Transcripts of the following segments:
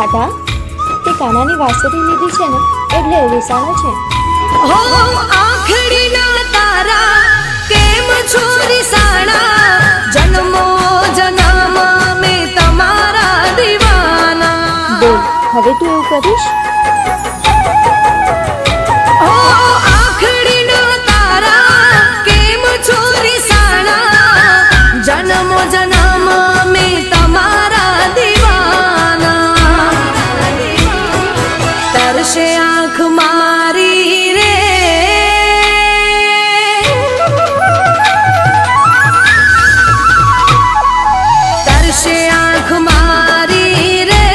માતા તે કાનાની વાસળી લીધી છે ને એટલે વિસાણો છે. હો આખડીના તારા કેમ છો રિસાણા, જન્મો જન્મ મે તમારા દીવાના. બોલ હવે તું એવું કરીશ? હો આખડીના તારા કેમ છો રિસાણા, જન્મો જન્મ મે તમારા દીવાના. તરસે આંખ મારી રે, તરસે આંખ મારી રે,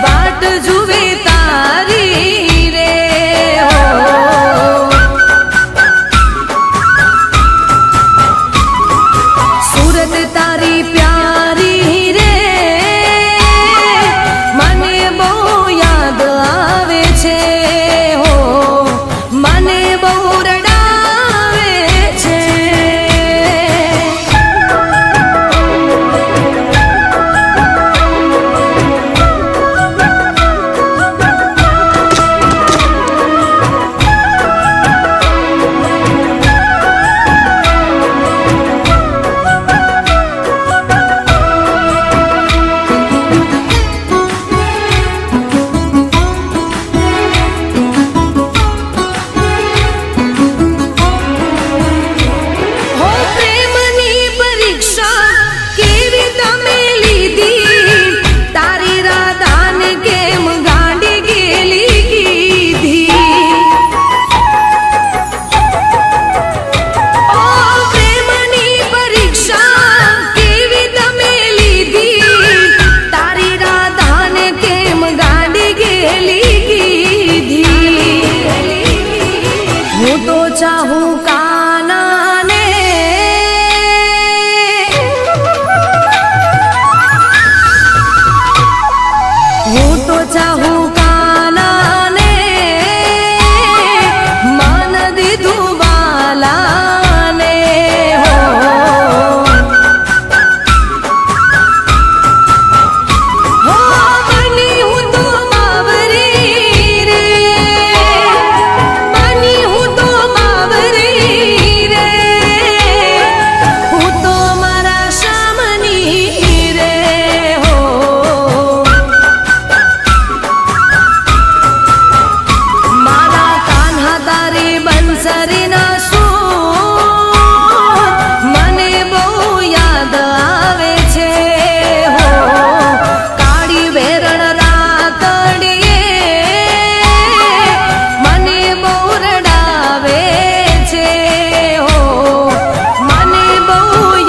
વાટ જુએ તારી રે. હો સુરત તારી પ્યારી રે, મને બહુ યાદ આવે છે. હો મને બહુ રડાવે છે. હો પ્રેમની પરીક્ષા કેવી તમે લીધી, તારી રાધાને કેમ ગાંડી ગેલી કીધી. ઓ પ્રેમની પરીક્ષા કેવી તમે લીધી, તારી રાધાને કેમ ગાંડી ગેલી કીધી. હું તો ચાહું કાનાને, હું તો ચાહું કાનાને, માન દીધું બાલાને. હો હો બની હું તો બાવરી રે, બની હું તો બાવરી રે, હું તો મારા શામની રે. હો મારા કાન્હા તારી બંસરીના સૂર મને બહુ યાદ આવે છે. હો કાળી વેરણ રાતડીએ મને બહુ રડાવે છે. હો મને બહુ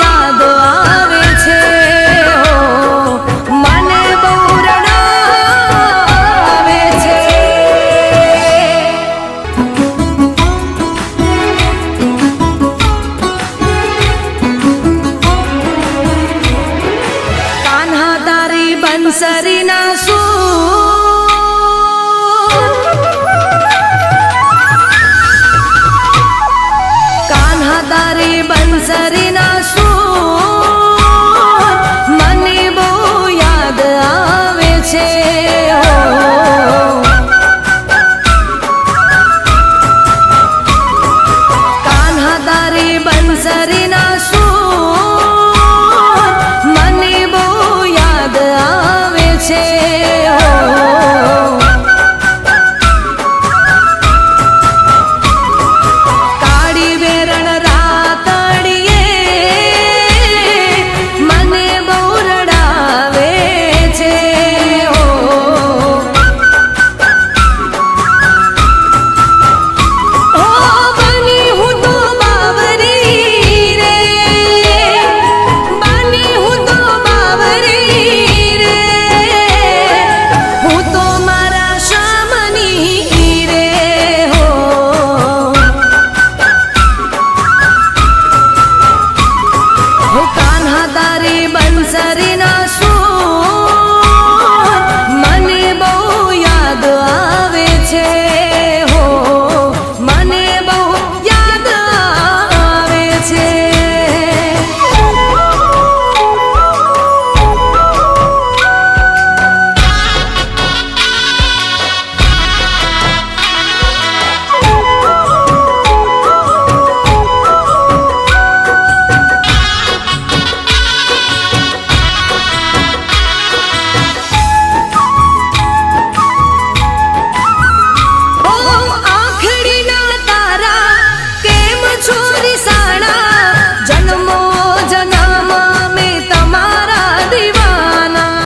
યાદ આવે છે. હો મને બહુ રડાવે છે. કાન્હા તારી બંસરીના સૂર, કાન્હા તારી બંસરીના સૂર મને બહુ યાદ આવે છે. હો કાન્હા તારી બંસરીના સૂર મને બહુ યાદ આવે છે. હો કાળી વેરણ રાતડીએ મને બહુ રડાવે છે. હો હો બની હું તો બાવરી રે, બની હું તો બાવરી રે, હું તો મારા શામની રે. હો હો કાન્હા તારી બંસરી